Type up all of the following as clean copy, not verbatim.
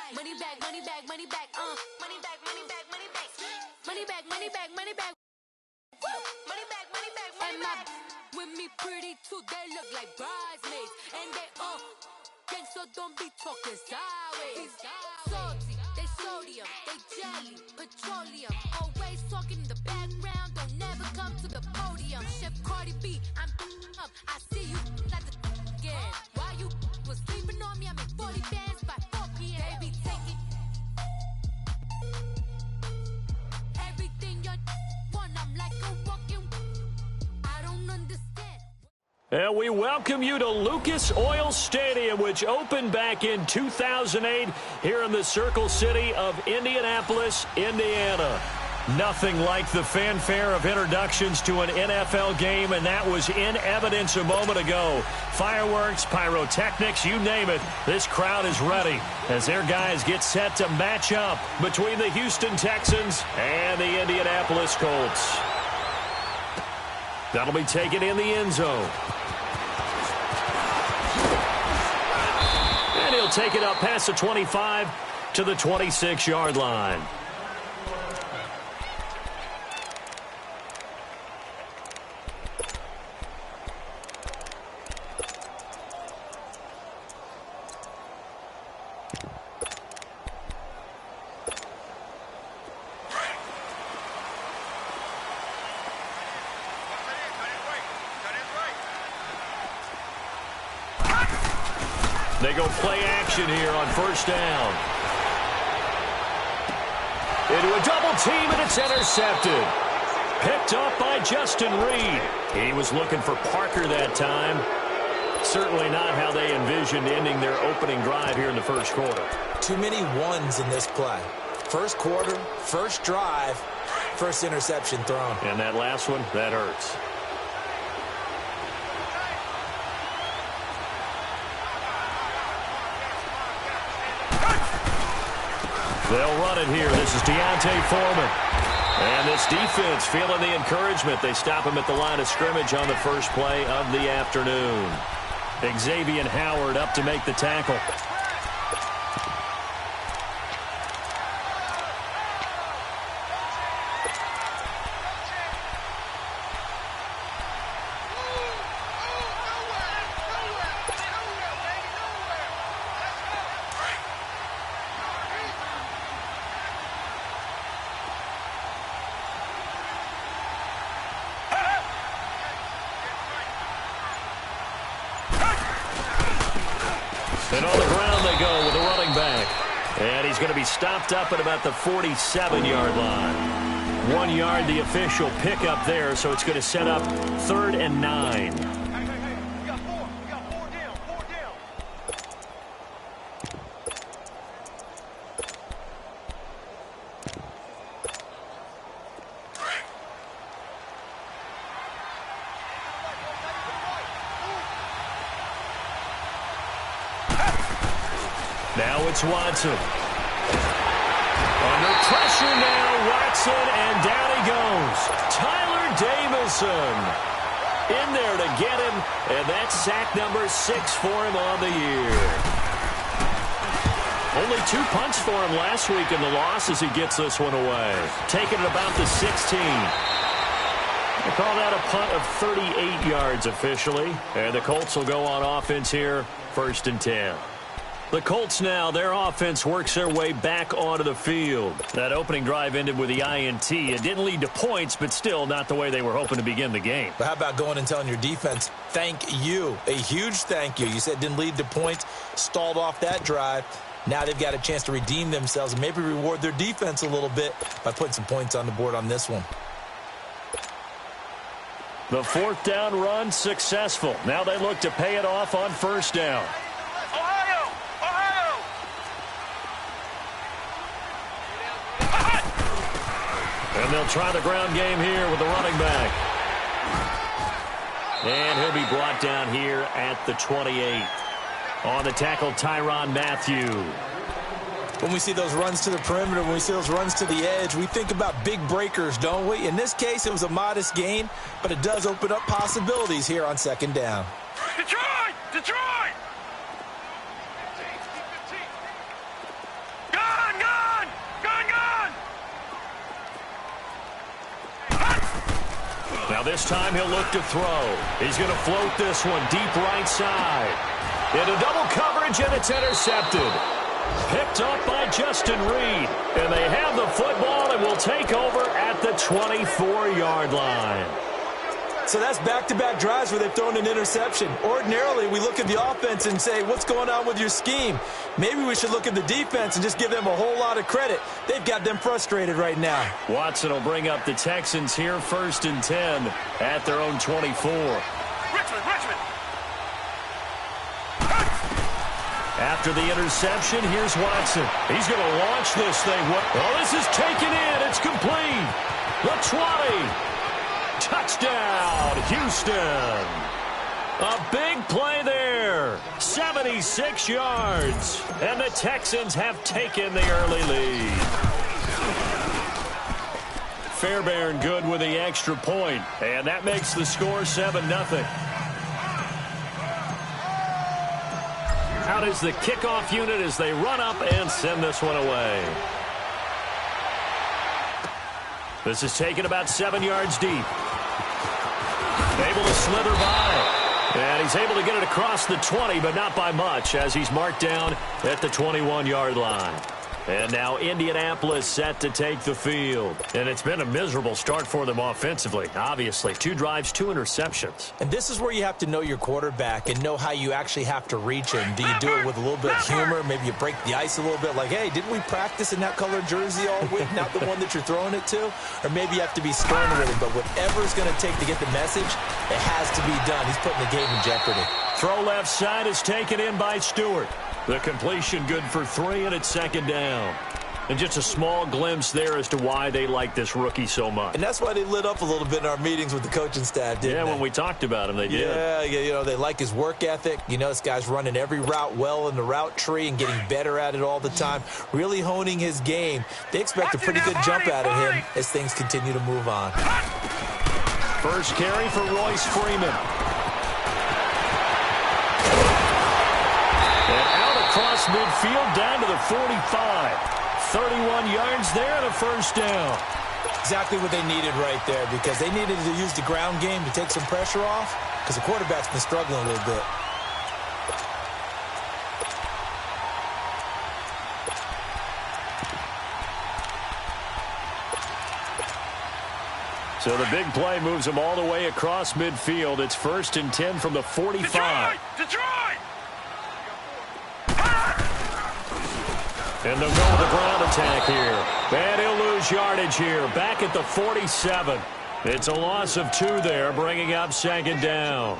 Money back, money back, money back, money back, money back, money back. Money back, money back, money back. Money back, money back, money back. With me pretty too, they look like bridesmaids. And they gang, so don't be talking sideways. Salty, they sodium, they jelly, petroleum. Always talking in the background, don't never come to the podium. Chef Cardi B, I'm up, I see you at the again. While you was sleeping on me, I make 40 bands by 4 p.m. They be taking everything you want, I'm like a walking, I don't understand. And we welcome you to Lucas Oil Stadium, which opened back in 2008 here in the Circle City of Indianapolis, Indiana. Nothing like the fanfare of introductions to an NFL game, and that was in evidence a moment ago. Fireworks, pyrotechnics, you name it. This crowd is ready as their guys get set to match up between the Houston Texans and the Indianapolis Colts. That'll be taken in the end zone. And he'll take it up past the 25 to the 26-yard line. They go play action here on first down. Into a double team, and it's intercepted. Picked up by Justin Reed. He was looking for Parker that time. Certainly not how they envisioned ending their opening drive here in the first quarter. Too many ones in this play. First quarter, first drive, first interception thrown. And that last one, that hurts. They'll run it here. This is Deontay Foreman. And this defense feeling the encouragement. They stop him at the line of scrimmage on the first play of the afternoon. Xavier Howard up to make the tackle. And on the ground they go with a running back. And he's going to be stopped up at about the 47-yard line. 1 yard, the official pickup there, so it's going to set up 3rd and 9. We got four down. Now it's Watson. Under pressure now, Watson, and down he goes. Tyler Davison in there to get him, and that's sack number 6 for him on the year. Only 2 punts for him last week in the loss as he gets this one away. Taking it about the 16. They call that a punt of 38 yards officially, and the Colts will go on offense here, 1st and 10. The Colts now, their offense works their way back onto the field. That opening drive ended with the INT. It didn't lead to points, but still not the way they were hoping to begin the game. But how about going and telling your defense, thank you, a huge thank you. You said it didn't lead to points, stalled off that drive. Now they've got a chance to redeem themselves and maybe reward their defense a little bit by putting some points on the board on this one. The 4th down run successful. Now they look to pay it off on 1st down. And they'll try the ground game here with the running back. And he'll be brought down here at the 28. On the tackle, Tyrann Mathieu. When we see those runs to the perimeter, when we see those runs to the edge, we think about big breakers, don't we? In this case, it was a modest gain, but it does open up possibilities here on 2nd down. Detroit! Now this time he'll look to throw. He's going to float this one deep right side. Into double coverage, and it's intercepted. Picked up by Justin Reed. And they have the football and will take over at the 24-yard line. So that's back-to-back drives where they've thrown an interception. Ordinarily, we look at the offense and say, what's going on with your scheme? Maybe we should look at the defense and just give them a whole lot of credit. They've got them frustrated right now. Watson will bring up the Texans here, 1st and 10 at their own 24. Richmond! After the interception, here's Watson. He's going to launch this thing. Oh, this is taken in. It's complete. The 20. Touchdown, Houston. A big play there. 76 yards. And the Texans have taken the early lead. Fairbairn good with the extra point. And that makes the score 7-0. Out is the kickoff unit as they run up and send this one away. This is taken about 7 yards deep. Able to slither by. And he's able to get it across the 20, but not by much, as he's marked down at the 21-yard line. And now Indianapolis set to take the field. And it's been a miserable start for them offensively, obviously. 2 drives, 2 interceptions. And this is where you have to know your quarterback and know how you actually have to reach him. Do you do it with a little bit of humor? Maybe you break the ice a little bit, like, hey, didn't we practice in that colored jersey all week, not the one that you're throwing it to? Or maybe you have to be stern with him. But whatever it's going to take to get the message, it has to be done. He's putting the game in jeopardy. Throw left side is taken in by Stewart. The completion good for 3, and it's 2nd down. And just a small glimpse there as to why they like this rookie so much. And that's why they lit up a little bit in our meetings with the coaching staff, didn't they? When we talked about him, they did. Yeah, you know, they like his work ethic. You know, this guy's running every route well in the route tree and getting better at it all the time, really honing his game. They expect a pretty good jump out of him as things continue to move on. First carry for Royce Freeman. And out across midfield down to the 45. 31 yards there and a 1st down. Exactly what they needed right there, because they needed to use the ground game to take some pressure off, because the quarterback's been struggling a little bit. So the big play moves them all the way across midfield. It's 1st and 10 from the 45. Detroit! And they'll go with the ground attack here. And he'll lose yardage here. Back at the 47. It's a loss of 2 there, bringing up 2nd down.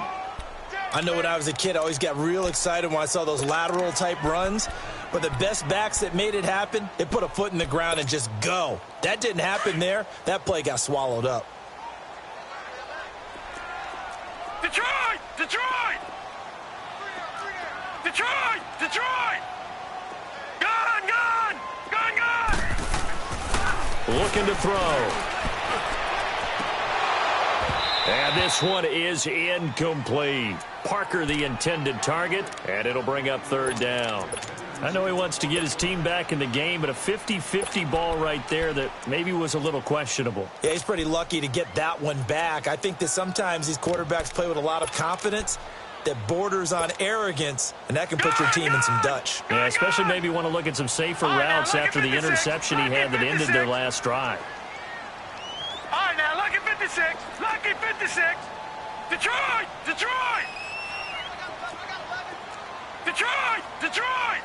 I know when I was a kid, I always got real excited when I saw those lateral-type runs. But the best backs that made it happen, they put a foot in the ground and just go. That didn't happen there. That play got swallowed up. Detroit! Detroit! Detroit! Detroit! Gone! Looking to throw. And this one is incomplete. Parker the intended target, and it'll bring up 3rd down. I know he wants to get his team back in the game, but a 50-50 ball right there that maybe was a little questionable. Yeah, he's pretty lucky to get that one back. I think that sometimes these quarterbacks play with a lot of confidence that borders on arrogance, and that can put your team in some Dutch. Yeah, especially maybe want to look at some safer routes after the interception he had that ended their last drive. All right, now, lucky 56. Lucky 56. Detroit! Detroit! Detroit! Detroit!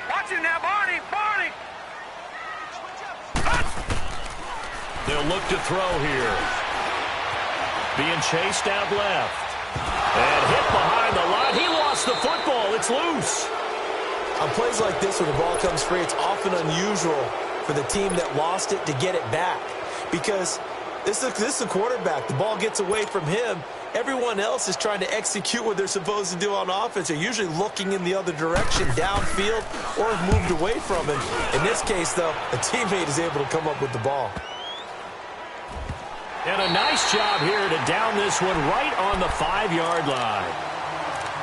Watch it now, Barney! Barney! They'll look to throw here. Being chased out left. And hit behind the line. He lost the football. It's loose. On plays like this where the ball comes free, it's often unusual for the team that lost it to get it back. Because this is a quarterback. The ball gets away from him. Everyone else is trying to execute what they're supposed to do on offense. They're usually looking in the other direction, downfield, or have moved away from him. In this case, though, a teammate is able to come up with the ball. And a nice job here to down this one right on the 5-yard line.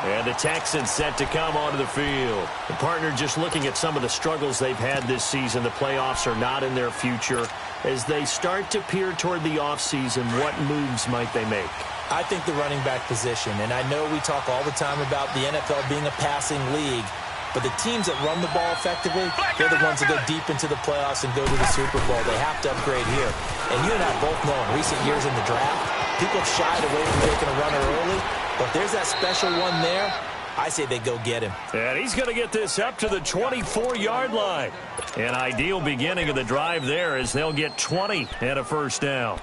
And the Texans set to come onto the field. The partner, just looking at some of the struggles they've had this season, the playoffs are not in their future. As they start to peer toward the offseason, what moves might they make? I think the running back position, and I know we talk all the time about the NFL being a passing league, but the teams that run the ball effectively, they're the ones that go deep into the playoffs and go to the Super Bowl. They have to upgrade here. And you and I both know in recent years in the draft, people have shied away from taking a runner early, but there's that special one there. I say they go get him. And he's going to get this up to the 24-yard line. An ideal beginning of the drive there as they'll get 20 and a first down.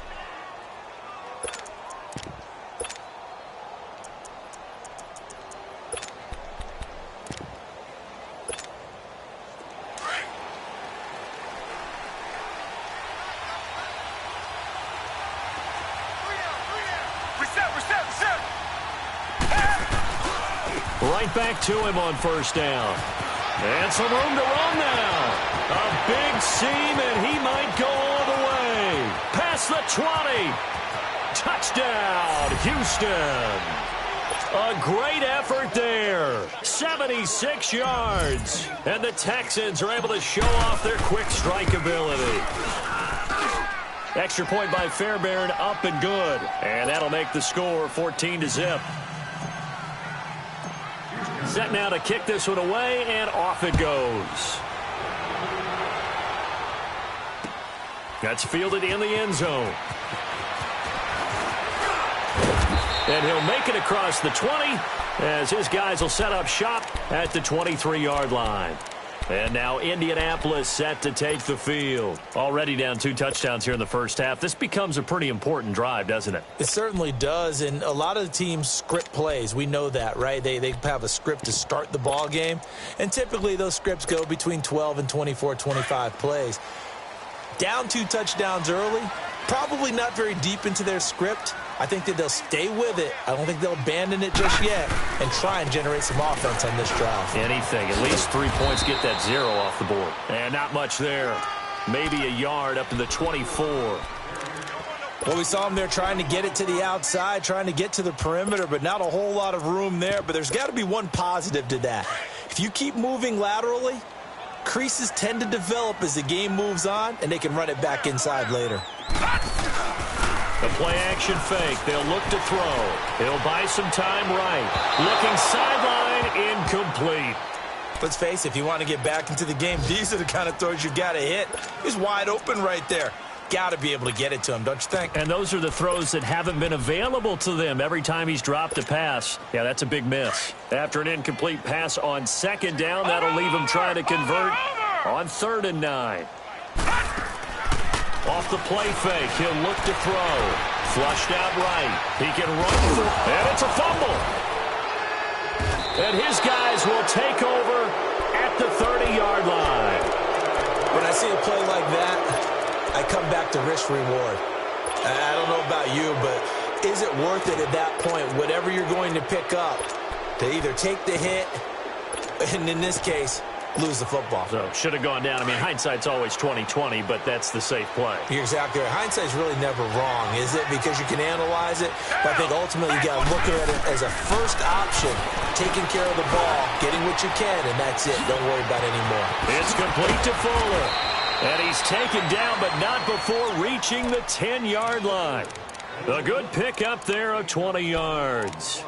Right back to him on first down. And some room to run now. A big seam, and he might go all the way. Past the 20. Touchdown, Houston. A great effort there. 76 yards. And the Texans are able to show off their quick strike ability. Extra point by Fairbairn, up and good. And that'll make the score 14-0. Set now to kick this one away, and off it goes. That's fielded in the end zone. And he'll make it across the 20 as his guys will set up shop at the 23-yard line. And now Indianapolis set to take the field. Already down 2 touchdowns here in the first half. This becomes a pretty important drive, doesn't it? It certainly does, and a lot of the teams script plays. We know that, right? They have a script to start the ball game, and typically those scripts go between 12 and 24, 25 plays. Down 2 touchdowns early, probably not very deep into their script. I think that they'll stay with it. I don't think they'll abandon it just yet and try and generate some offense on this drive. Anything. At least 3 points, get that 0 off the board. And not much there. Maybe a yard up to the 24. Well, we saw them there trying to get it to the outside, trying to get to the perimeter, but not a whole lot of room there. But there's got to be one positive to that. If you keep moving laterally, creases tend to develop as the game moves on, and they can run it back inside later. The play-action fake. They'll look to throw. He'll buy some time right. Looking sideline, incomplete. Let's face it, if you want to get back into the game, these are the kind of throws you got to hit. He's wide open right there. Got to be able to get it to him, don't you think? And those are the throws that haven't been available to them every time he's dropped a pass. Yeah, that's a big miss. After an incomplete pass on second down, that'll leave him trying to convert on 3rd and 9. Off the play fake, he'll look to throw. Flushed out right. He can run for, and it's a fumble. And his guys will take over at the 30-yard line. When I see a play like that, I come back to risk reward. I don't know about you, but is it worth it at that point, whatever you're going to pick up, to either take the hit, and in this case, lose the football? So should have gone down. I mean, hindsight's always 20/20, but that's the safe play. You're exactly right. Hindsight's really never wrong, is it? Because you can analyze it, but I think ultimately you got to look at it as a first option, taking care of the ball, getting what you can, and that's it. Don't worry about it anymore. It's complete to Fuller. And he's taken down, but not before reaching the 10-yard line. A good pick up there of 20 yards.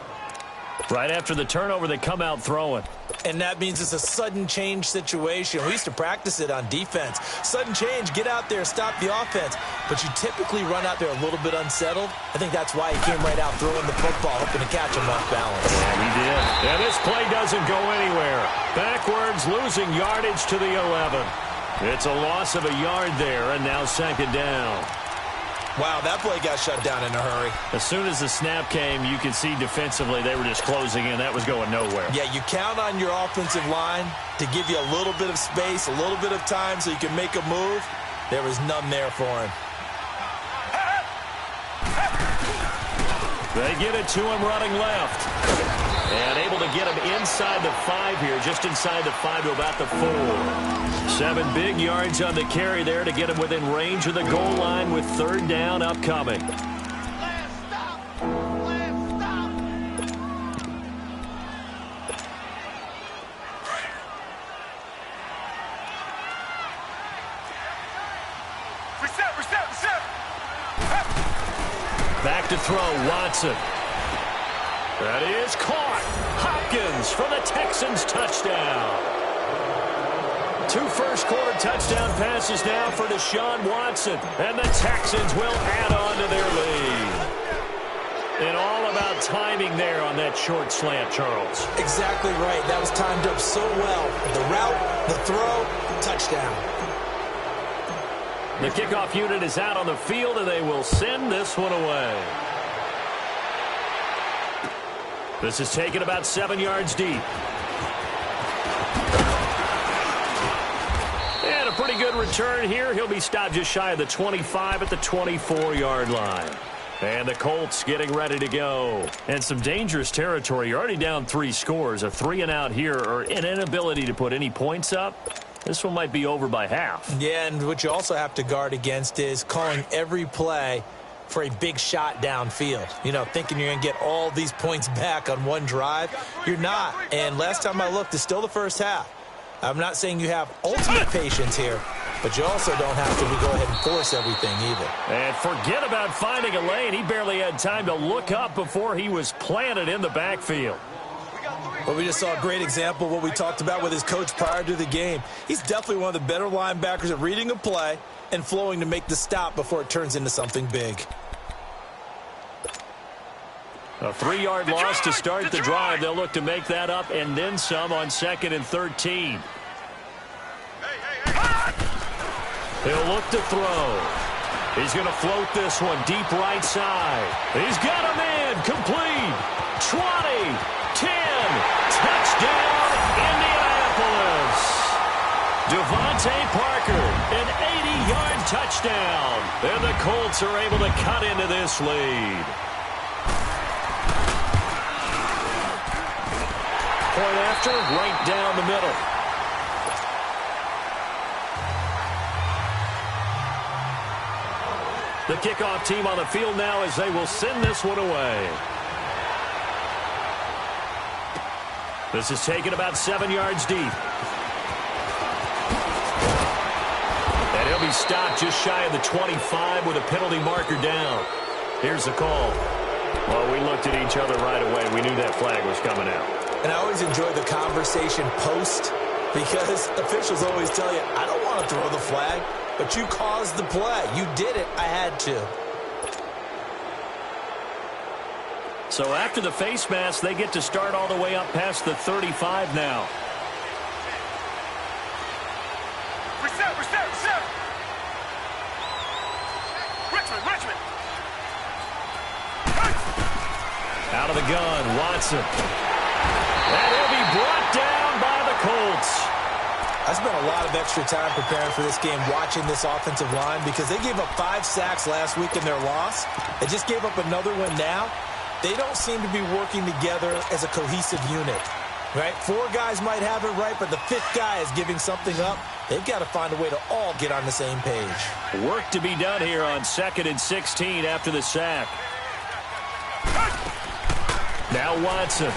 Right after the turnover, they come out throwing. And that means it's a sudden change situation. We used to practice it on defense. Sudden change, get out there, stop the offense. But you typically run out there a little bit unsettled. I think that's why he came right out throwing the football, hoping to catch him off balance. Yeah, he did. And this play doesn't go anywhere. Backwards, losing yardage to the 11. It's a loss of a yard there, and now 2nd down. Wow, that play got shut down in a hurry. As soon as the snap came, you could see defensively they were just closing in. That was going nowhere. Yeah, you count on your offensive line to give you a little bit of space, a little bit of time so you can make a move. There was none there for him. They get it to him running left. And able to get him inside the 5 here, just inside the 5 to about the 4. 7 big yards on the carry there to get him within range of the goal line with 3rd down upcoming. Reset. Back to throw, Watson. That is caught. Hopkins for the Texans touchdown. 2 first-quarter touchdown passes now for Deshaun Watson. And the Texans will add on to their lead. And all about timing there on that short slant, Charles. Exactly right. That was timed up so well. The route, the throw, touchdown. The kickoff unit is out on the field, and they will send this one away. This is taken about 7 yards deep. And a pretty good return here. He'll be stopped just shy of the 25 at the 24-yard line. And the Colts getting ready to go. And some dangerous territory. You're already down 3 scores. A 3-and-out here, or an inability to put any points up. This one might be over by half. Yeah, and what you also have to guard against is calling every play for a big shot downfield. You know, thinking you're going to get all these points back on one drive. You're not. And last time I looked, it's still the first half. I'm not saying you have ultimate patience here, but you also don't have to go ahead and force everything either. And forget about finding a lane. He barely had time to look up before he was planted in the backfield. Well, we just saw a great example of what we talked about with his coach prior to the game. He's definitely one of the better linebackers at reading a play and flowing to make the stop before it turns into something big. A 3-yard loss to start the drive. They'll look to make that up and then some on 2nd and 13. He'll look to throw. He's going to float this one deep right side. He's got him in. Complete. 20. 10. Touchdown, Indianapolis. Devontae Parker, an 80-yard touchdown. And the Colts are able to cut into this lead. Point after, right down the middle. The kickoff team on the field now as they will send this one away. This is taken about 7 yards deep. And he'll be stopped just shy of the 25 with a penalty marker down. Here's the call. Well, we looked at each other right away. We knew that flag was coming out. And I always enjoy the conversation post because officials always tell you, I don't want to throw the flag, but you caused the play. You did it. I had to. So after the face mask, they get to start all the way up past the 35 now. Reset. Richmond. Out of the gun, Watson. And he'll be brought down by the Colts. I spent a lot of extra time preparing for this game watching this offensive line because they gave up 5 sacks last week in their loss. They just gave up another one now. They don't seem to be working together as a cohesive unit, right? 4 guys might have it right, but the 5th guy is giving something up. They've got to find a way to all get on the same page. Work to be done here on 2nd and 16 after the sack. Now Watson.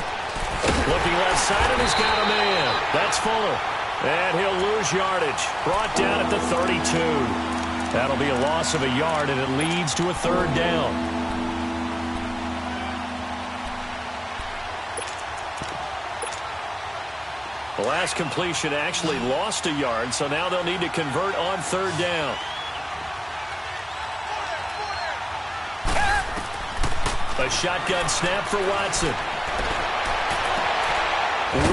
Looking left side, and he's got a man. That's Fuller. And he'll lose yardage. Brought down at the 32. That'll be a loss of a yard, and it leads to a 3rd down. The last completion actually lost a yard, so now they'll need to convert on 3rd down. A shotgun snap for Watson.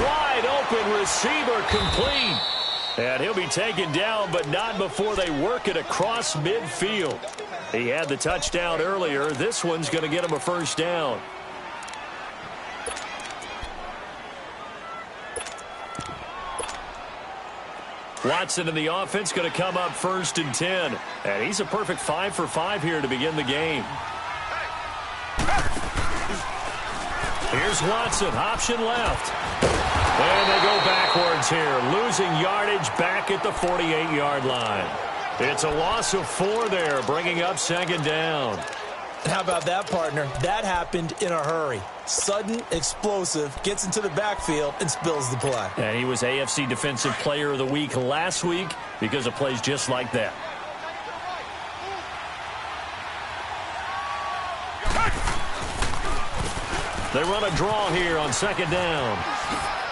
Wide open receiver complete. And he'll be taken down, but not before they work it across midfield. He had the touchdown earlier. This one's going to get him a 1st down. Watson in the offense going to come up 1st and 10. And he's a perfect 5 for 5 here to begin the game. Here's Watson, option left. And they go backwards here, losing yardage back at the 48-yard line. It's a loss of 4 there, bringing up 2nd down. How about that, partner? That happened in a hurry. Sudden, explosive, gets into the backfield, and spills the play. And he was AFC Defensive Player of the Week last week because of plays just like that. They run a draw here on second down.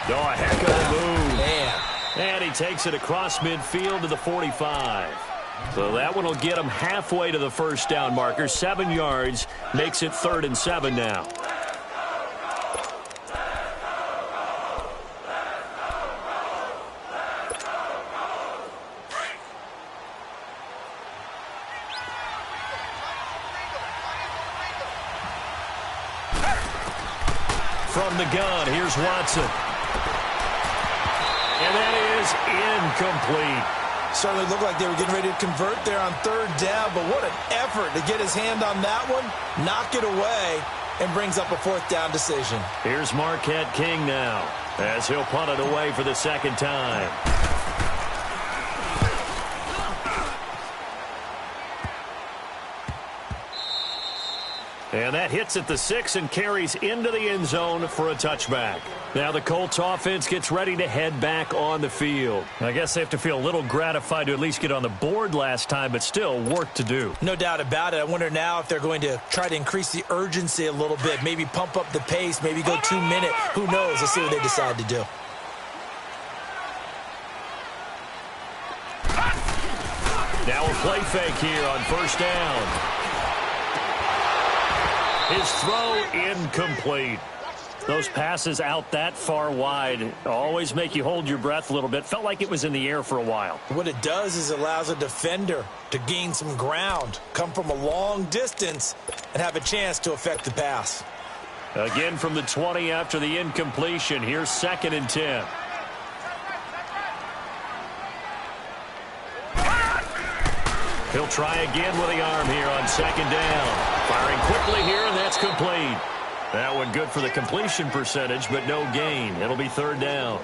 Oh, a heck of a move. Man. And he takes it across midfield to the 45. So that one will get him halfway to the first down marker. 7 yards makes it 3rd and 7 now. From the gun, here's Watson. And that is incomplete. Certainly looked like they were getting ready to convert there on 3rd down, but what an effort to get his hand on that one, knock it away, and brings up a 4th down decision. Here's Marquette King now, as he'll punt it away for the 2nd time. And that hits at the 6 and carries into the end zone for a touchback. Now the Colts offense gets ready to head back on the field. I guess they have to feel a little gratified to at least get on the board last time, but still work to do. No doubt about it. I wonder now if they're going to try to increase the urgency a little bit, maybe pump up the pace, maybe go 2-minute. Who knows? Let's see what they decide to do. Now a play fake here on 1st down. His throw incomplete. Those passes out that far wide always make you hold your breath a little bit. Felt like it was in the air for a while. What it does is it allows a defender to gain some ground, come from a long distance, and have a chance to affect the pass. Again from the 20 after the incompletion. Here's 2nd and 10. He'll try again with the arm here on 2nd down. Firing quickly here, and that's complete. That one good for the completion percentage, but no gain. It'll be 3rd down.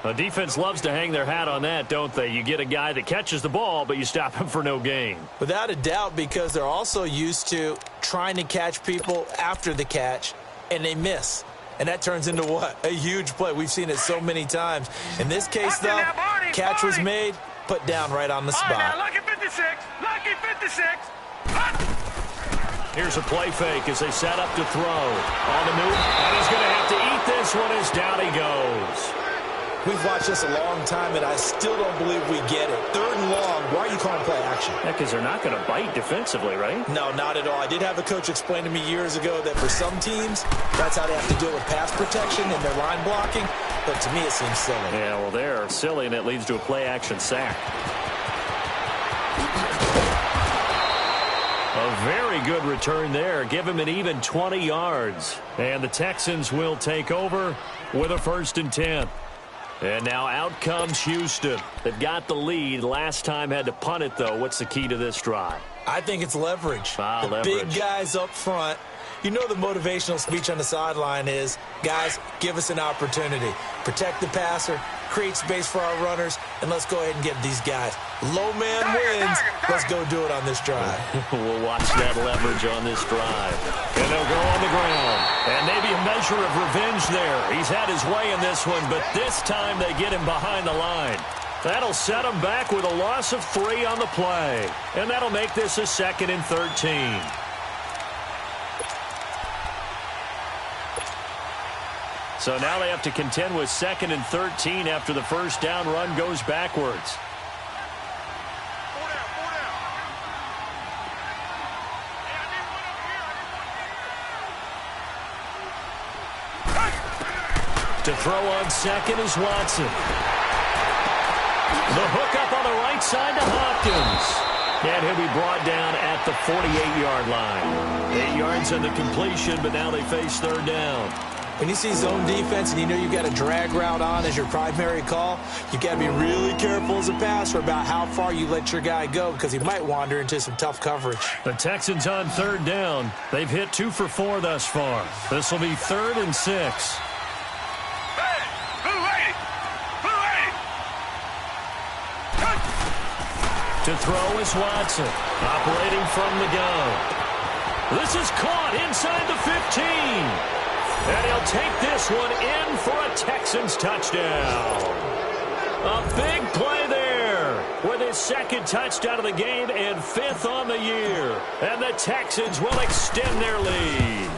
A defense loves to hang their hat on that, don't they? You get a guy that catches the ball, but you stop him for no gain. Without a doubt, because they're also used to trying to catch people after the catch, and they miss. And that turns into what? A huge play. We've seen it so many times. In this case, though, catch was made, put down right on the spot. Lucky 56. Lucky 56. Here's a play fake as they set up to throw. On the move, and he's going to have to eat this one as down he goes. We've watched this a long time, and I still don't believe we get it. 3rd and long, why are you calling play action? Yeah, because they're not going to bite defensively, right? No, not at all. I did have a coach explain to me years ago that for some teams, that's how they have to deal with pass protection and their line blocking. But to me, it seems silly. Yeah, well, they're silly, and it leads to a play action sack. A very good return there. Give him an even 20 yards. And the Texans will take over with a 1st and 10. And now out comes Houston. They've got the lead. Last time had to punt it, though. What's the key to this drive? I think it's leverage. Leverage. Big guys up front. You know the motivational speech on the sideline is, guys, give us an opportunity. Protect the passer, create space for our runners, and let's go ahead and get these guys. Low man wins. Let's go do it on this drive. We'll watch that leverage on this drive. And they'll go on the ground. And maybe a measure of revenge there. He's had his way in this one, but this time they get him behind the line. That'll set him back with a loss of 3 on the play. And that'll make this a 2nd and 13. So now they have to contend with 2nd and 13 after the 1st down run goes backwards. To throw on 2nd is Watson. The hook up on the right side to Hopkins. And he'll be brought down at the 48-yard line. 8 yards on the completion, but now they face 3rd down. When you see zone defense and you know you've got a drag route on as your primary call, you've got to be really careful as a passer about how far you let your guy go because he might wander into some tough coverage. The Texans on 3rd down. They've hit 2 for 4 thus far. This will be 3rd and 6. To throw is Watson, operating from the gun. This is caught inside the 15. And he'll take this one in for a Texans touchdown. A big play there with his 2nd touchdown of the game and 5th on the year. And the Texans will extend their lead.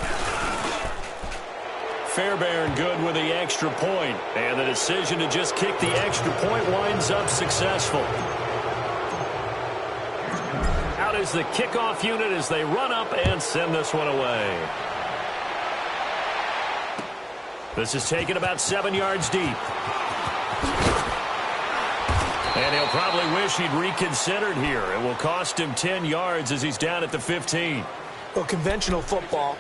Fairbairn good with the extra point. And the decision to just kick the extra point winds up successful. Out is the kickoff unit as they run up and send this one away. This is taken about 7 yards deep. And he'll probably wish he'd reconsidered here. It will cost him 10 yards as he's down at the 15. Well, conventional football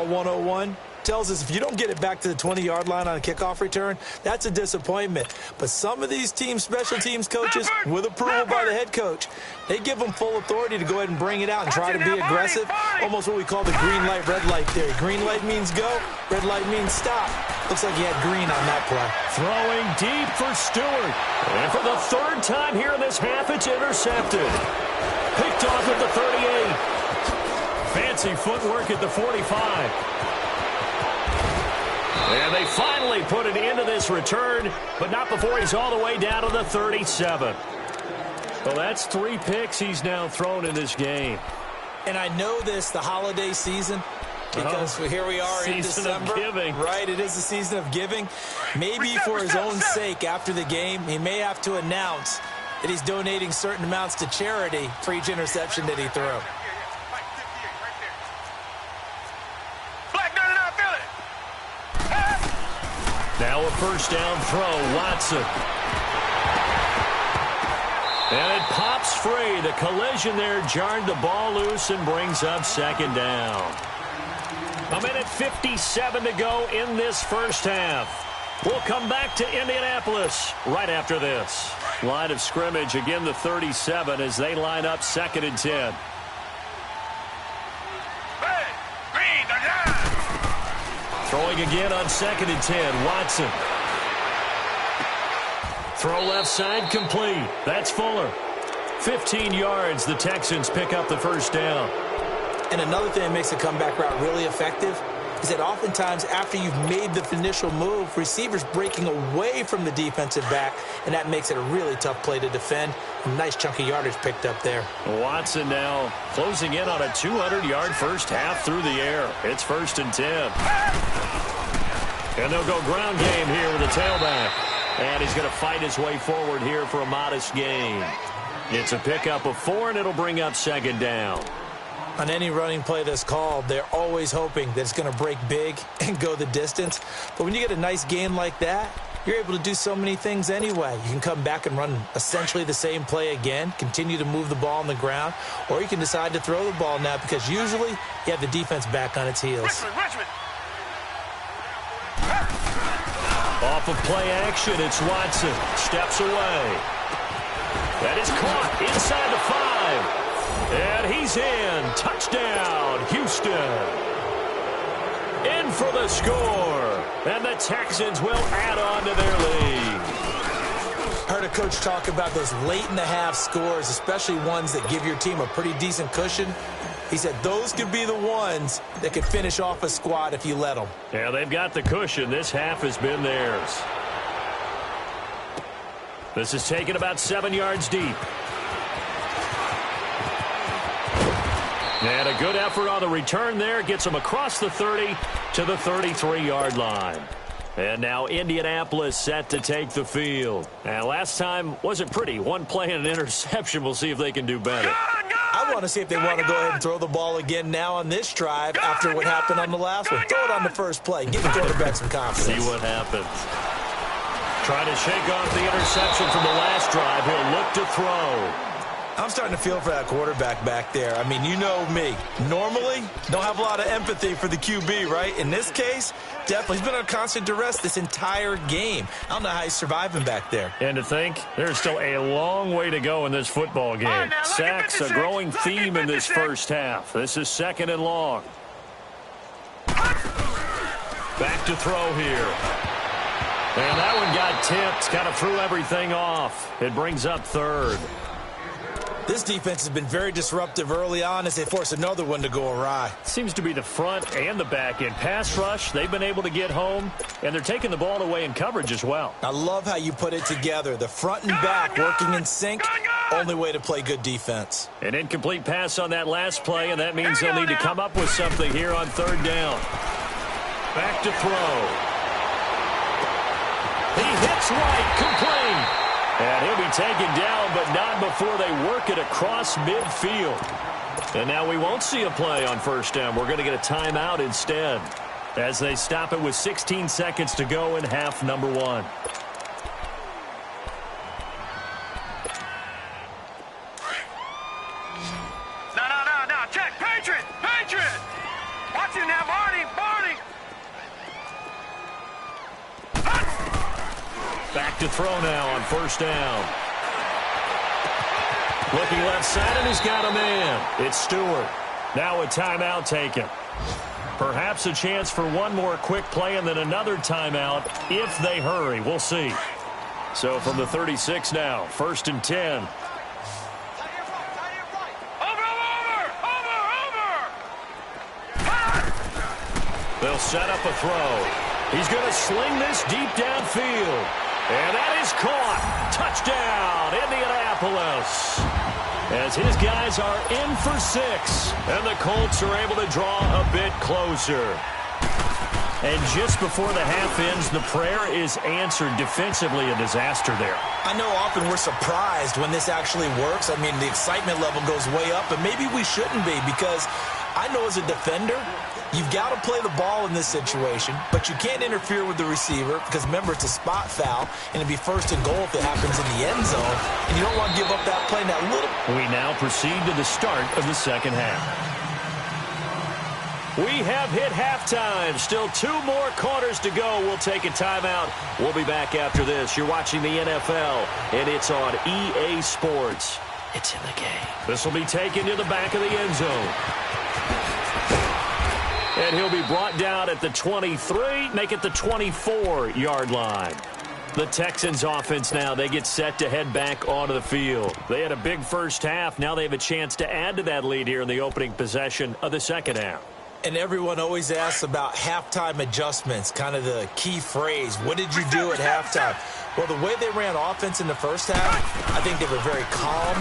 101, tells us if you don't get it back to the 20-yard line on a kickoff return, that's a disappointment. But some of these teams, special teams coaches, with approval by the head coach, they give them full authority to go ahead and bring it out and try to be aggressive. Almost what we call the green light, red light theory. Green light means go, red light means stop. Looks like he had green on that play. Throwing deep for Stewart. And for the third time here in this half, it's intercepted. Picked off at the 38. Fancy footwork at the 45. And they finally put it into this return, but not before he's all the way down to the 37. Well, that's 3 picks he's now thrown in this game. And I know this, the holiday season, because here we are in December. Of giving. Right, it is the season of giving. Maybe for his own sake after the game, he may have to announce that he's donating certain amounts to charity for each interception that he threw. Now a first down throw, Watson. And it pops free. The collision there jarred the ball loose and brings up second down. 1:57 to go in this first half. We'll come back to Indianapolis right after this. Line of scrimmage, again the 37 as they line up 2nd and 10. Throwing again on 2nd and 10, Watson. Throw left side complete. That's Fuller. 15 yards, the Texans pick up the first down. And another thing that makes a comeback route really effective is that oftentimes after you've made the initial move, receivers breaking away from the defensive back, and that makes it a really tough play to defend. A nice chunk of yardage picked up there. Watson now closing in on a 200-yard first half through the air. It's 1st and 10. And they'll go ground game here with the tailback. And he's going to fight his way forward here for a modest gain. It's a pickup of 4, and it'll bring up 2nd down. On any running play that's called, they're always hoping that it's going to break big and go the distance. But when you get a nice gain like that, you're able to do so many things anyway. You can come back and run essentially the same play again, continue to move the ball on the ground, or you can decide to throw the ball now because usually you have the defense back on its heels. Off of play action, it's Watson. Steps away. That is caught inside the 5. And he's in. Touchdown, Houston. In for the score. And the Texans will add on to their lead. Heard a coach talk about those late-in-the-half scores, especially ones that give your team a pretty decent cushion. He said those could be the ones that could finish off a squad if you let them. Yeah, they've got the cushion. This half has been theirs. This is taken about 7 yards deep. And a good effort on the return there. Gets them across the 30 to the 33-yard line. And now Indianapolis set to take the field. And last time wasn't pretty. One play and an interception. We'll see if they can do better. I want to see if they want to go ahead and throw the ball again now on this drive after what happened on the last one. Throw it on the first play. Give the quarterback some confidence. See what happens. Trying to shake off the interception from the last drive. He'll look to throw. I'm starting to feel for that quarterback back there. I mean, you know me. Normally, don't have a lot of empathy for the QB, right? In this case, definitely. He's been on constant duress this entire game. I don't know how he's surviving back there. And to think, there's still a long way to go in this football game. Right, now, Sacks, a growing theme in this first half. This is 2nd and long. Back to throw here. And that one got tipped. Kind of threw everything off. It brings up 3rd. This defense has been very disruptive early on as they force another one to go awry. Seems to be the front and the back end. Pass rush, they've been able to get home, and they're taking the ball away in coverage as well. I love how you put it together. The front and back working in sync, only way to play good defense. An incomplete pass on that last play, and that means they'll need to come up with something here on 3rd down. Back to throw. He hits right, complete. And he'll be taken down, but not before they work it across midfield. And now we won't see a play on first down. We're going to get a timeout instead, as they stop it with 16 seconds to go in half number 1. No. Check. Patriot. Watch it now, Barney. Back to throw now on first down. Looking left side, and he's got a man. It's Stewart. Now a timeout taken. Perhaps a chance for one more quick play and then another timeout if they hurry. We'll see. So from the 36 now, 1st and 10. They'll set up a throw. He's going to sling this deep downfield. And that is caught. Touchdown, Indianapolis. As his guys are in for 6. And the Colts are able to draw a bit closer. And just before the half ends, the prayer is answered. Defensively, a disaster there. I know often we're surprised when this actually works. I mean, the excitement level goes way up, but maybe we shouldn't be, because I know as a defender, you've got to play the ball in this situation, but you can't interfere with the receiver because, remember, it's a spot foul, and it'd be 1st and goal if it happens in the end zone, and you don't want to give up that play. That little. We now proceed to the start of the second half. We have hit halftime. Still 2 more quarters to go. We'll take a timeout. We'll be back after this. You're watching the NFL, and it's on EA Sports. It's in the game. This will be taken to the back of the end zone. And he'll be brought down at the 23, make it the 24-yard line. The Texans offense now, they get set to head back onto the field. They had a big first half. Now they have a chance to add to that lead here in the opening possession of the second half. And everyone always asks about halftime adjustments, kind of the key phrase. What did you do at halftime? Well, the way they ran offense in the first half, I think they were very calm,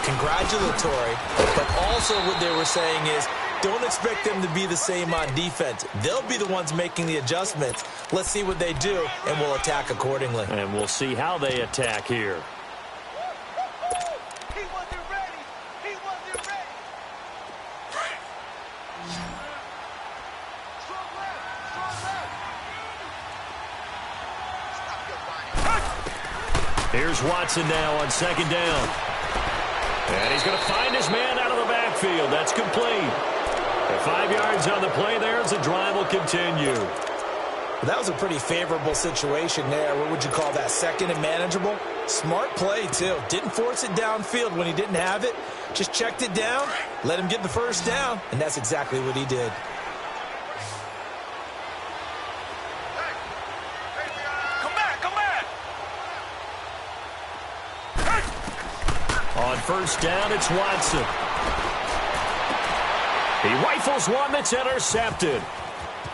congratulatory, but also what they were saying is, don't expect them to be the same on defense. They'll be the ones making the adjustments. Let's see what they do, and we'll attack accordingly. And we'll see how they attack here. He wasn't ready. Here's Watson now on second down. And he's going to find his man out of the backfield. That's complete. 5 yards on the play there as the drive will continue. Well, that was a pretty favorable situation there. What would you call that? Second and manageable? Smart play, too. Didn't force it downfield when he didn't have it. Just checked it down, let him get the first down, and that's exactly what he did. On first down, it's Watson. He rifles one that's intercepted.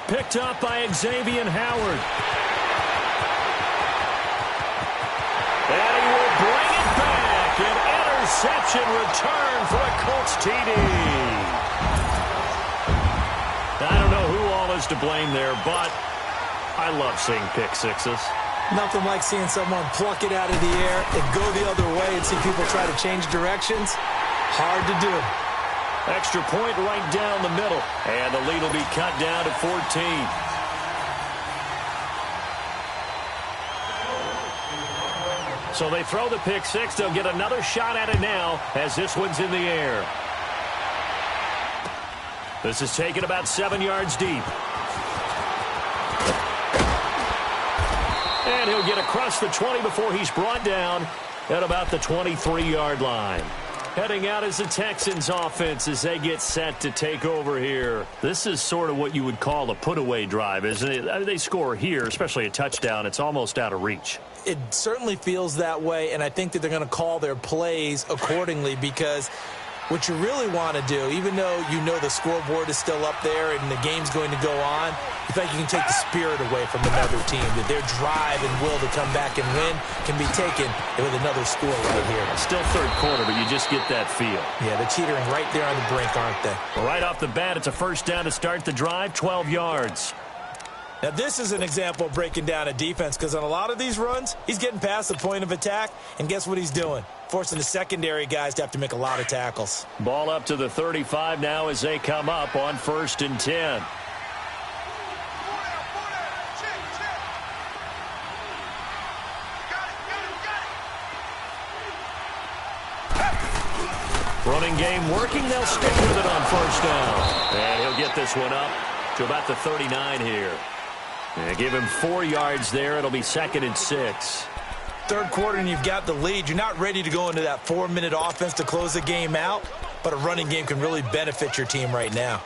Picked up by Xavier Howard. And he will bring it back. An interception return for a Colts TD. I don't know who all is to blame there, but I love seeing pick sixes. Nothing like seeing someone pluck it out of the air and go the other way and see people try to change directions. Hard to do. Extra point right down the middle. And the lead will be cut down to 14. So they throw the pick six. They'll get another shot at it now as this one's in the air. This is taken about 7 yards deep. And he'll get across the 20 before he's brought down at about the 23-yard line. Heading out is the Texans offense as they get set to take over here. This is sort of what you would call a put-away drive, isn't it? I mean, they score here, especially a touchdown. It's almost out of reach. It certainly feels that way, and I think that they're going to call their plays accordingly, because what you really want to do, even though you know the scoreboard is still up there and the game's going to go on, you think you can take the spirit away from another team, that their drive and will to come back and win can be taken with another score right here. Still third quarter, but you just get that feel. Yeah, they're teetering right there on the brink, aren't they? Right off the bat, it's a first down to start the drive, 12 yards. Now, this is an example of breaking down a defense because on a lot of these runs, he's getting past the point of attack, and guess what he's doing? Forcing the secondary guys to have to make a lot of tackles. Ball up to the 35 now as they come up on 1st and 10. Running game working. They'll stick with it on 1st down. And he'll get this one up to about the 39 here. And give him 4 yards there. It'll be 2nd and 6. Third quarter and you've got the lead. You're not ready to go into that 4-minute offense to close the game out, but a running game can really benefit your team right now.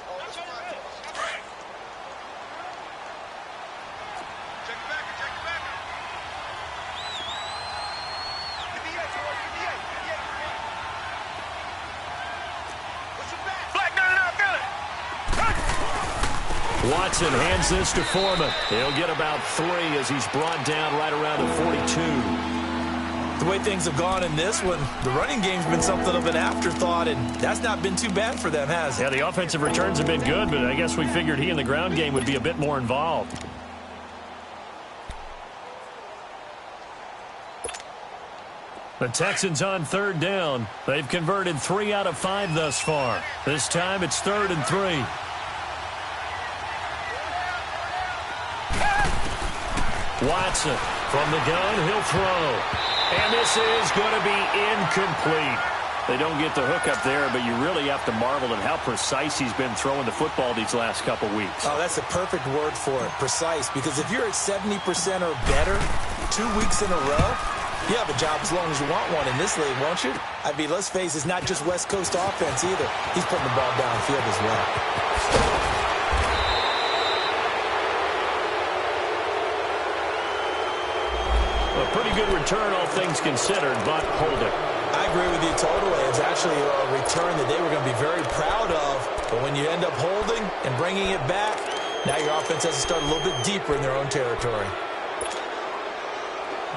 Watson hands this to Foreman. He'll get about 3 as he's brought down right around the 42. The way things have gone in this one, the running game's been something of an afterthought, and that's not been too bad for them, has it? Yeah, the offensive returns have been good, but I guess we figured he in the ground game would be a bit more involved. The Texans on 3rd down. They've converted 3 out of 5 thus far. This time it's 3rd and 3. Watson from the gun, he'll throw. And this is going to be incomplete. They don't get the hook up there, but you really have to marvel at how precise he's been throwing the football these last couple weeks. Oh, that's a perfect word for it, precise, because if you're at 70% or better 2 weeks in a row, you have a job as long as you want one in this league, won't you? I mean, let's face it, it's not just West Coast offense either. He's putting the ball downfield as well. A pretty good return, all things considered, but holding. I agree with you totally. It's actually a return that they were going to be very proud of. But when you end up holding and bringing it back, now your offense has to start a little bit deeper in their own territory.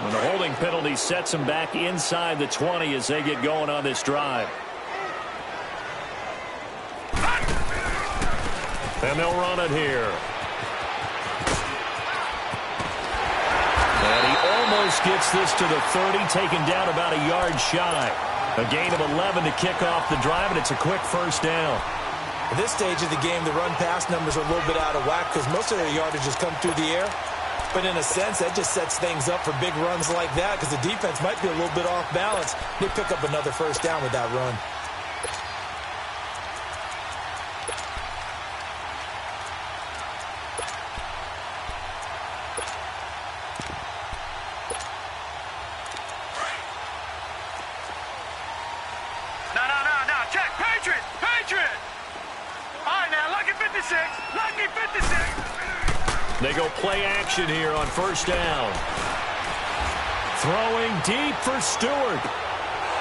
When the holding penalty sets them back inside the 20 as they get going on this drive. And they'll run it here. And he almost gets this to the 30, taken down about a yard shy. A gain of 11 to kick off the drive, and it's a quick 1st down. At this stage of the game, the run-pass numbers are a little bit out of whack because most of their yardage has come through the air. But in a sense, that just sets things up for big runs like that because the defense might be a little bit off balance. They pick up another 1st down with that run. No, check, Patriot! Patriot! All right, now, lucky 56, lucky 56! They go play action here on 1st down. Throwing deep for Stewart.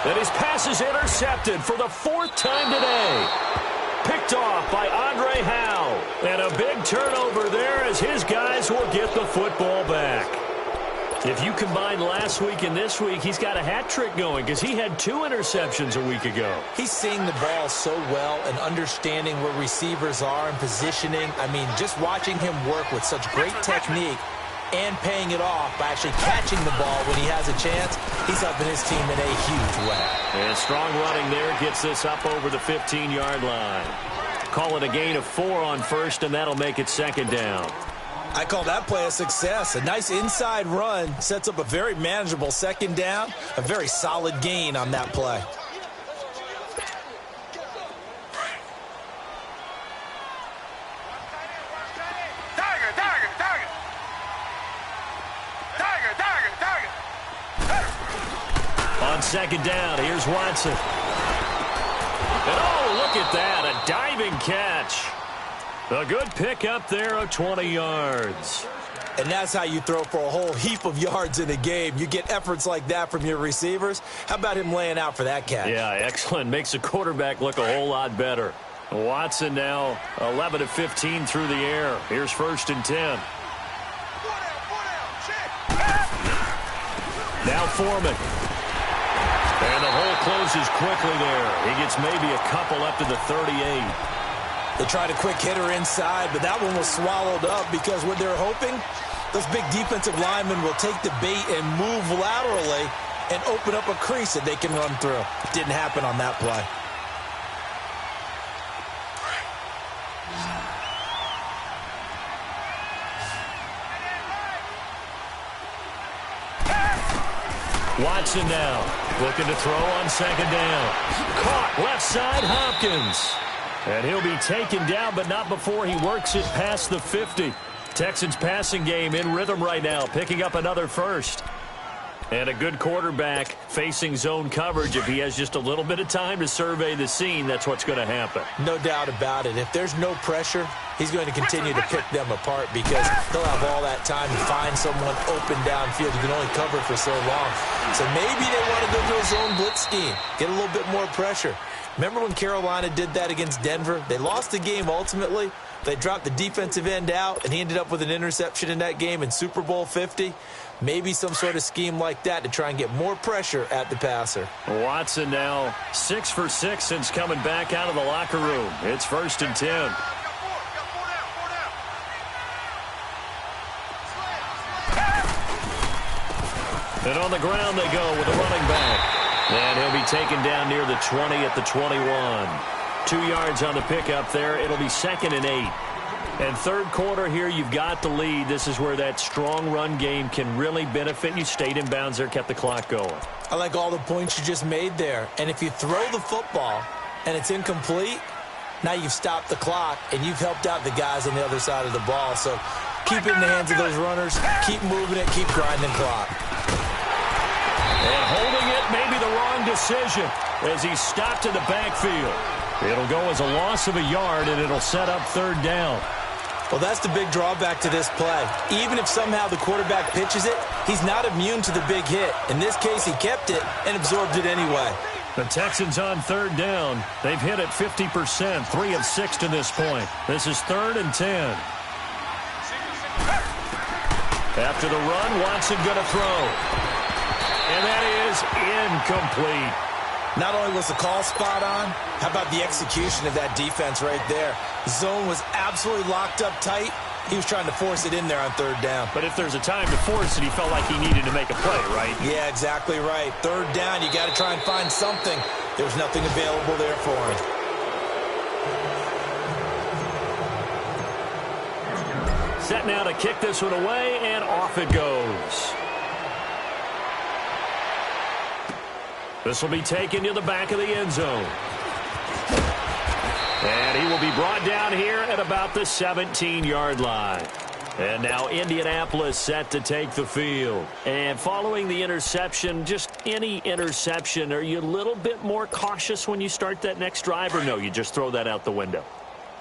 And his pass is intercepted for the 4th time today. Picked off by Andre Howe. And a big turnover there as his guys will get the football back. If you combine last week and this week, he's got a hat trick going because he had 2 interceptions a week ago. He's seeing the ball so well and understanding where receivers are and positioning. I mean, just watching him work with such great technique and paying it off by actually catching the ball when he has a chance, he's helping his team in a huge way. And strong running there gets this up over the 15-yard line. Call it a gain of 4 on 1st, and that'll make it 2nd down. I call that play a success. A nice inside run sets up a very manageable 2nd down, a very solid gain on that play. On 2nd down, here's Watson. And oh, look at that, a diving catch. A good pick up there of 20 yards. And that's how you throw for a whole heap of yards in a game. You get efforts like that from your receivers. How about him laying out for that catch? Yeah, excellent. Makes the quarterback look a whole lot better. Watson now 11 of 15 through the air. Here's 1st and 10. Now Foreman. And the hole closes quickly there. He gets maybe a couple up to the 38. They tried a quick hitter inside, but that one was swallowed up because what they're hoping, those big defensive linemen will take the bait and move laterally and open up a crease that they can run through. Didn't happen on that play. Watson now looking to throw on second down. Caught left side, Hopkins. And he'll be taken down, but not before he works it past the 50. Texans passing game in rhythm right now, picking up another first. And a good quarterback facing zone coverage. If he has just a little bit of time to survey the scene, that's what's going to happen. No doubt about it. If there's no pressure, he's going to continue to pick them apart because he'll have all that time to find someone open downfield. You can only cover for so long. So maybe they want to go to a zone blitz scheme, get a little bit more pressure. Remember when Carolina did that against Denver? They lost the game ultimately. They dropped the defensive end out, and he ended up with an interception in that game in Super Bowl 50. Maybe some sort of scheme like that to try and get more pressure at the passer. Watson now 6 for 6 since coming back out of the locker room. It's 1st and 10. And on the ground they go with a running back. And he'll be taken down near the 20 at the 21. 2 yards on the pickup there. It'll be 2nd and 8. And third quarter here, you've got the lead. This is where that strong run game can really benefit you. Stayed in bounds there, kept the clock going. I like all the points you just made there. And if you throw the football and it's incomplete, now you've stopped the clock and you've helped out the guys on the other side of the ball. So keep it in the hands of those runners. Keep moving it. Keep grinding clock. And holding it may be the wrong decision as he stopped in the backfield. It'll go as a loss of a yard, and it'll set up 3rd down. Well, that's the big drawback to this play. Even if somehow the quarterback pitches it, he's not immune to the big hit. In this case, he kept it and absorbed it anyway. The Texans on 3rd down. They've hit it 50%, 3 of 6 to this point. This is 3rd and 10. After the run, Watson going to throw. And that is incomplete. Not only was the call spot on, how about the execution of that defense right there? The zone was absolutely locked up tight. He was trying to force it in there on 3rd down. But if there's a time to force it, he felt like he needed to make a play, right? Yeah, exactly right. 3rd down, you got to try and find something. There was nothing available there for him. Set now to kick this one away, and off it goes. This will be taken to the back of the end zone. And he will be brought down here at about the 17-yard line. And now Indianapolis set to take the field. And following the interception, just any interception, are you a little bit more cautious when you start that next drive, or no, you just throw that out the window?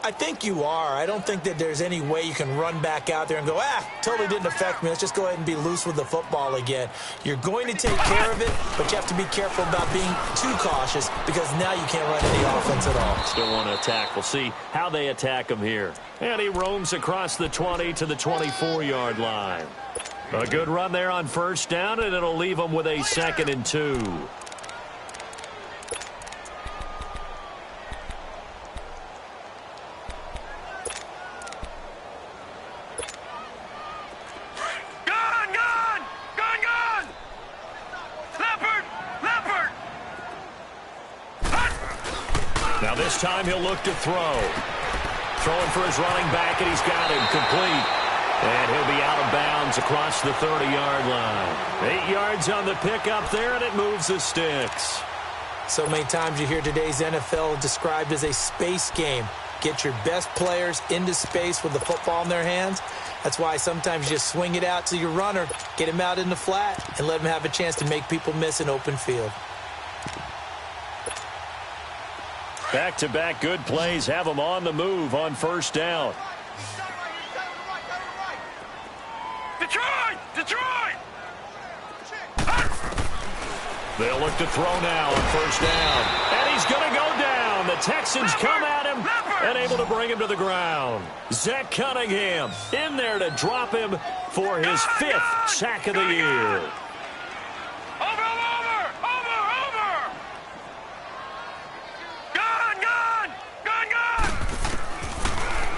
I think you are. I don't think that there's any way you can run back out there and go, totally didn't affect me. Let's just go ahead and be loose with the football again. You're going to take care of it, but you have to be careful about being too cautious because now you can't run any offense at all. Still want to attack. We'll see how they attack him here. And he roams across the 20 to the 24-yard line. A good run there on 1st down, and it'll leave him with a 2nd and 2. Now this time he'll look to throw. Throwing for his running back, and he's got him complete. And he'll be out of bounds across the 30-yard line. 8 yards on the pickup there, and it moves the sticks. So many times you hear today's NFL described as a space game. Get your best players into space with the football in their hands. That's why sometimes you just swing it out to your runner, get him out in the flat, and let him have a chance to make people miss an open field. Back-to-back good plays have them on the move on 1st down. Detroit! Detroit! They'll look to throw now on 1st down. And he's going to go down. The Texans come at him and able to bring him to the ground. Zach Cunningham in there to drop him for his 5th sack of the year.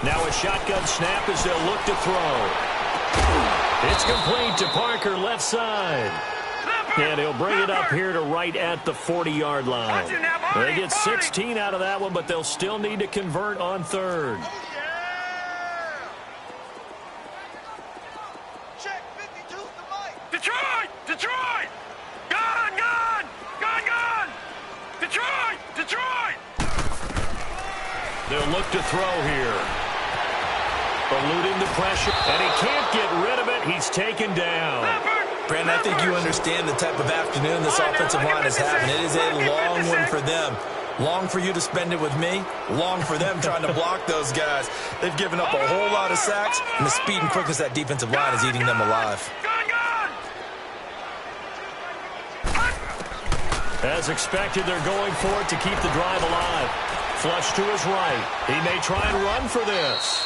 Now a shotgun snap as they'll look to throw. It's complete to Parker, left side. And he'll bring it up here to right at the 40-yard line. They get 16 out of that one, but they'll still need to convert on third. Detroit! Detroit! Gone! Gone! Gone! Gone! Detroit! Detroit! They'll look to throw here. Eluding the pressure, and he can't get rid of it. He's taken down. Brandon, I think you understand the type of afternoon this offensive line is having. It is a long one for them. Long for you to spend it with me. Long for them trying to block those guys. They've given up a whole lot of sacks, and the speed and quickness of that defensive line is eating them alive. As expected, they're going for it to keep the drive alive. Flush to his right. He may try and run for this.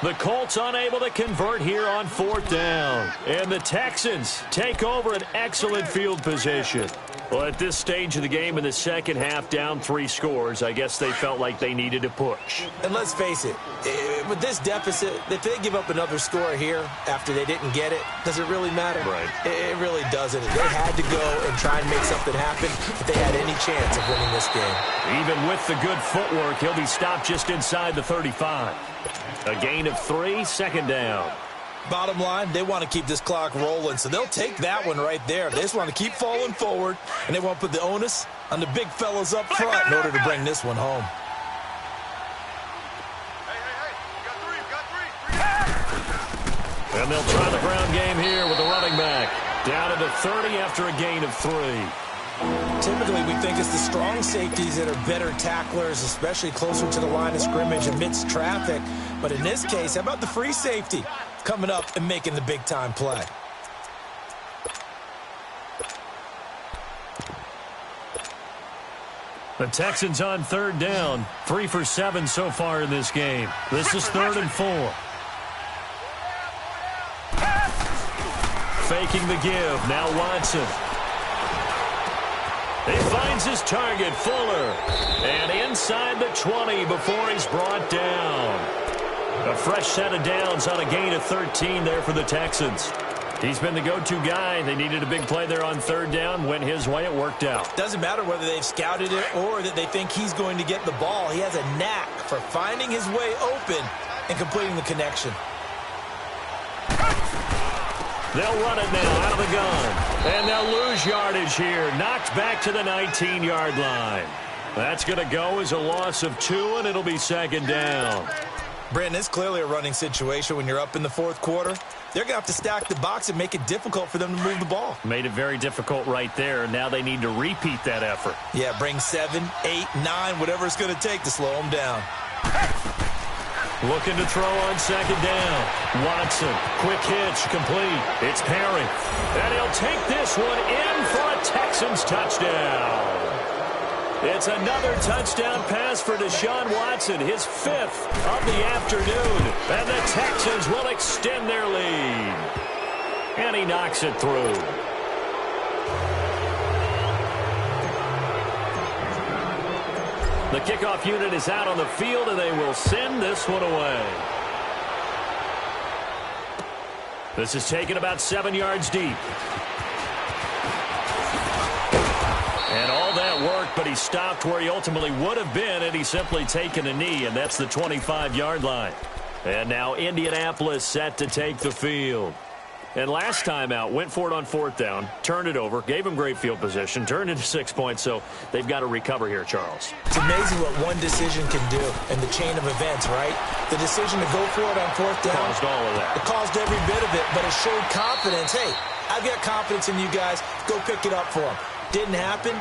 The Colts unable to convert here on fourth down. And the Texans take over an excellent field position. Well, at this stage of the game in the second half, down 3 scores, I guess they felt like they needed to push. And let's face it, with this deficit, if they give up another score here after they didn't get it, does it really matter? Right. It really doesn't. They had to go and try and make something happen if they had any chance of winning this game. Even with the good footwork, he'll be stopped just inside the 35. A gain of 3, second down. Bottom line, they want to keep this clock rolling, so they'll take that one right there. They just want to keep falling forward, and they want to put the onus on the big fellas up front in order to bring this one home. And they'll try the ground game here with the running back. Down to the 30 after a gain of 3. Typically, we think it's the strong safeties that are better tacklers, especially closer to the line of scrimmage amidst traffic. But in this case, how about the free safety coming up and making the big-time play? The Texans on third down. 3 for 7 so far in this game. This is 3rd and 4. Faking the give. Now Watson. He finds his target, Fuller. And inside the 20 before he's brought down. A fresh set of downs on a gain of 13 there for the Texans. He's been the go-to guy. They needed a big play there on third down. Went his way. It worked out. Doesn't matter whether they've scouted it or that they think he's going to get the ball. He has a knack for finding his way open and completing the connection. They'll run it now out of the gun. And they'll lose yardage here. Knocked back to the 19-yard line. That's going to go as a loss of 2, and it'll be second down. Brandon, it's clearly a running situation when you're up in the fourth quarter. They're going to have to stack the box and make it difficult for them to move the ball. Made it very difficult right there. Now they need to repeat that effort. Yeah, bring 7, 8, 9, whatever it's going to take to slow them down. Looking to throw on second down. Watson, quick hitch, complete. It's Perry. And he'll take this one in for a Texans touchdown. It's another touchdown pass for Deshaun Watson, his 5th of the afternoon. And the Texans will extend their lead. And he knocks it through. The kickoff unit is out on the field, and they will send this one away. This is taken about 7 yards deep. And all that work, but he stopped where he ultimately would have been, and he's simply taken a knee, and that's the 25-yard line. And now Indianapolis set to take the field. And last time out, went for it on fourth down, turned it over, gave him great field position, turned into 6 points, so they've got to recover here, Charles. It's amazing what one decision can do in the chain of events, right? The decision to go for it on fourth down. Caused all of that. It caused every bit of it, but it showed confidence. Hey, I've got confidence in you guys. Go pick it up for them. Didn't happen.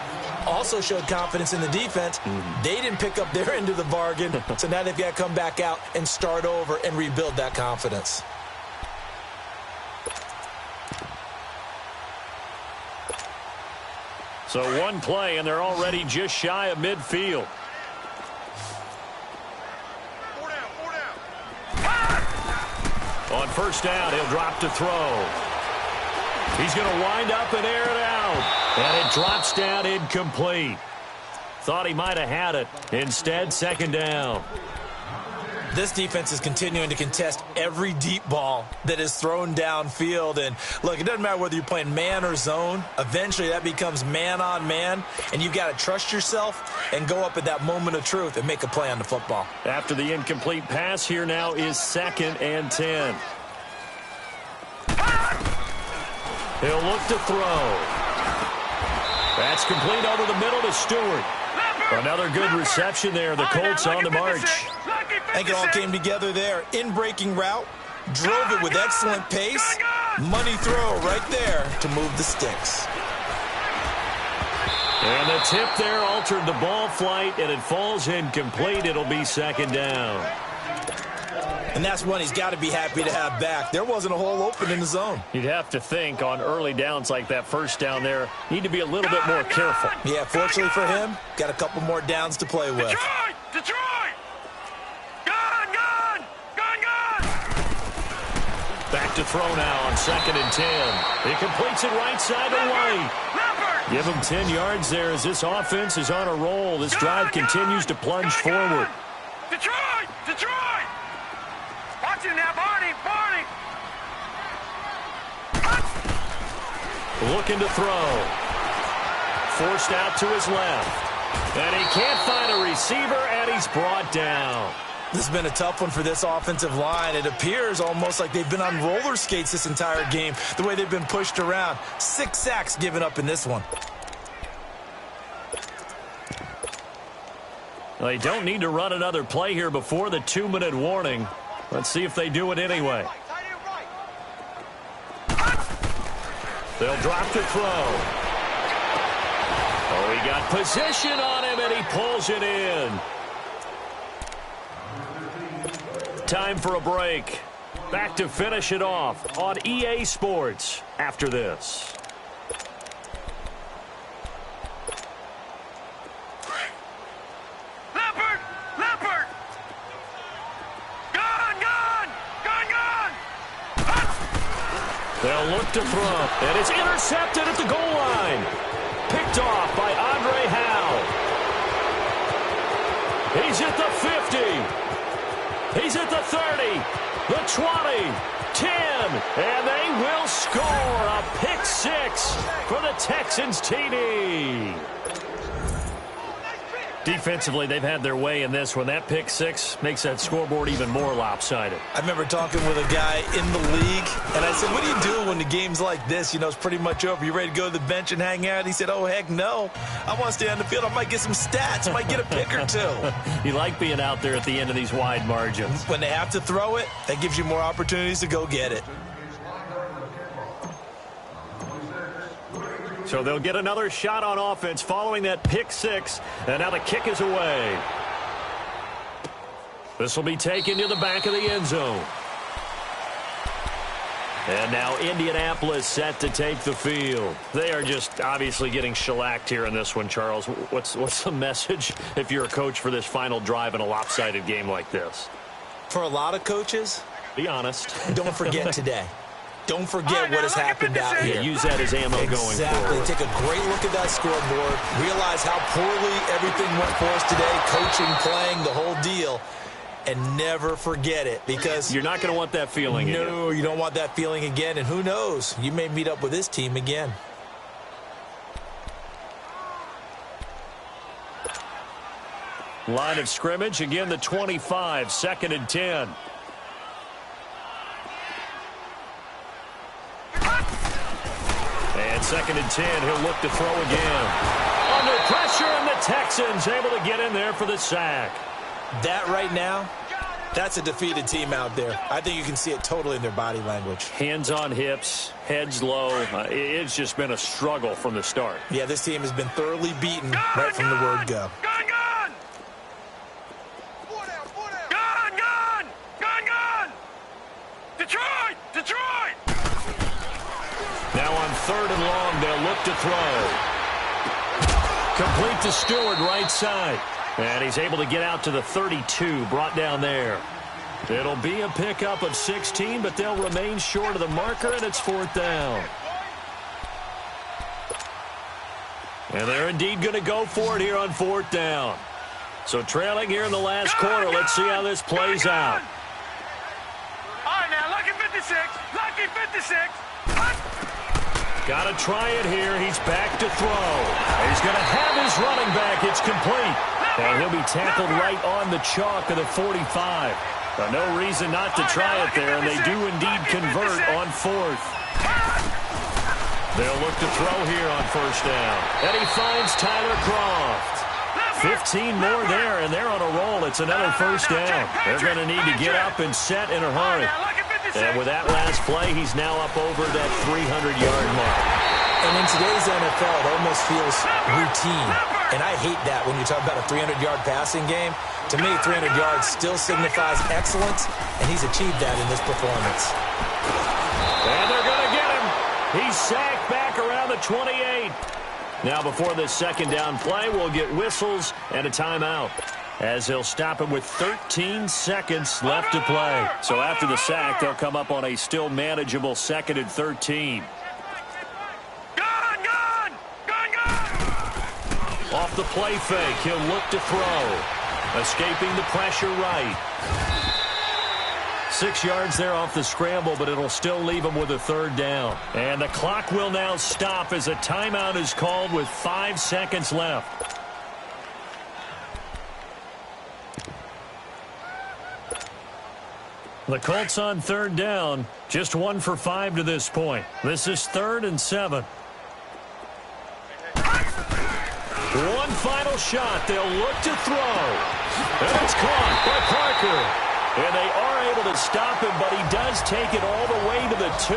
Also showed confidence in the defense. They didn't pick up their end of the bargain, so now they've got to come back out and start over and rebuild that confidence. So one play, and they're already just shy of midfield. 4 down. On first down, he'll drop to throw. He's going to wind up and air it out. And it drops down incomplete. Thought he might have had it. Instead, second down. This defense is continuing to contest every deep ball that is thrown downfield. And look, it doesn't matter whether you're playing man or zone. Eventually that becomes man on man, and you've got to trust yourself and go up at that moment of truth and make a play on the football. After the incomplete pass, here now is 2nd and 10. He'll look to throw. That's complete over the middle to Stewart. Another good reception there. The Colts on the march. I think it all came together there. In-breaking route, drove it with excellent pace. Money throw right there to move the sticks. And the tip there altered the ball flight, and it falls incomplete. It'll be 2nd down. And that's one he's got to be happy to have back. There wasn't a hole open in the zone. You'd have to think on early downs like that first down there, need to be a little bit more careful. Yeah, fortunately for him, got a couple more downs to play with. Detroit! Gone! Back to throw now on 2nd and 10. He completes it right side to White. Give him 10 yards there as this offense is on a roll. This drive continues to plunge forward. Detroit! Watch it now, Barney! Looking to throw. Forced out to his left. And he can't find a receiver, and he's brought down. This has been a tough one for this offensive line. It appears almost like they've been on roller skates this entire game, the way they've been pushed around. 6 sacks given up in this one. They don't need to run another play here before the 2-minute warning. Let's see if they do it anyway. They'll drop to throw. Oh, he got position on him, and he pulls it in. Time for a break. Back to finish it off on EA Sports after this. Leopard! Gone! They'll look to throw, and it's intercepted at the goal line. Picked off by Andre Howe. He's at the 50. He's at the 30, the 20, 10, and they will score a pick 6 for the Texans TD. Defensively, they've had their way in this one. That pick 6 makes that scoreboard even more lopsided. I remember talking with a guy in the league, and I said, what do you do when the game's like this? You know, it's pretty much over. You ready to go to the bench and hang out? He said, oh, heck no. I want to stay on the field. I might get some stats. I might get a pick or two. You like being out there at the end of these wide margins. When they have to throw it, that gives you more opportunities to go get it. So they'll get another shot on offense following that pick 6, and now the kick is away. This will be taken to the back of the end zone. And now Indianapolis set to take the field. They are just obviously getting shellacked here in this one, Charles. What's the message if you're a coach for this final drive in a lopsided game like this? For a lot of coaches, be honest. Don't forget today. Don't forget what has happened out here. Use that as ammo going forward. Exactly. Take a great look at that scoreboard. Realize how poorly everything went for us today. Coaching, playing, the whole deal. And never forget it, because you're not going to want that feeling again. No, you don't want that feeling again. And who knows? You may meet up with this team again. Line of scrimmage, again the 25, 2nd and 10. And 2nd and 10, he'll look to throw again. Under pressure, and the Texans able to get in there for the sack. That right now, that's a defeated team out there. I think you can see it totally in their body language. Hands on hips, heads low. It's just been a struggle from the start. Yeah, this team has been thoroughly beaten right from the word go. Detroit! Now on 3rd and long, they'll look to throw. Complete to Stewart, right side. And he's able to get out to the 32, brought down there. It'll be a pickup of 16, but they'll remain short of the marker, and it's 4th down. And they're indeed going to go for it here on 4th down. So trailing here in the last quarter. Let's see how this plays out. All right, now, lucky 56. Lucky 56. Got to try it here. He's back to throw. He's going to have his running back. It's complete. And he'll be tackled right on the chalk of the 45. No reason not to try it there, and they do indeed convert on fourth. They'll look to throw here on first down. And he finds Tyler Croft. 15 more there, and they're on a roll. It's another first down. They're going to need to get up and set in a hurry. And with that last play, he's now up over that 300-yard mark. And in today's NFL, it almost feels routine. And I hate that when you talk about a 300-yard passing game. To me, 300 yards still signifies excellence, and he's achieved that in this performance. And they're going to get him. He's sacked back around the 28. Now, before this second down play, we'll get whistles and a timeout, as they'll stop him with 13 seconds left to play. So after the sack, they'll come up on a still manageable 2nd and 13. Off the play fake, he'll look to throw. Escaping the pressure right. 6 yards there off the scramble, but it'll still leave him with a third down. And the clock will now stop as a timeout is called with 5 seconds left. The Colts on third down, just 1 for 5 to this point. This is 3rd and 7. One final shot. They'll look to throw. And it's caught by Parker. And they are able to stop him, but he does take it all the way to the 2.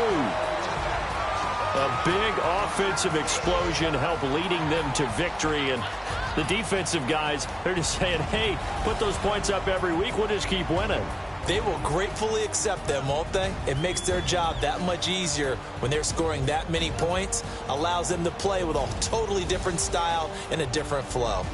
A big offensive explosion helped leading them to victory. And the defensive guys, they're just saying, hey, put those points up every week. We'll just keep winning. They will gratefully accept them, won't they? It makes their job that much easier when they're scoring that many points. Allows them to play with a totally different style and a different flow.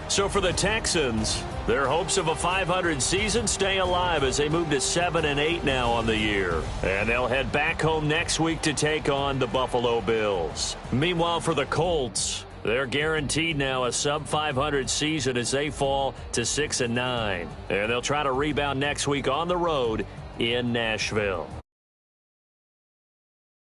So for the Texans, their hopes of a 500 season stay alive as they move to 7-8 now on the year. And they'll head back home next week to take on the Buffalo Bills. Meanwhile, for the Colts, they're guaranteed now a sub-500 season as they fall to 6-9. And they'll try to rebound next week on the road in Nashville.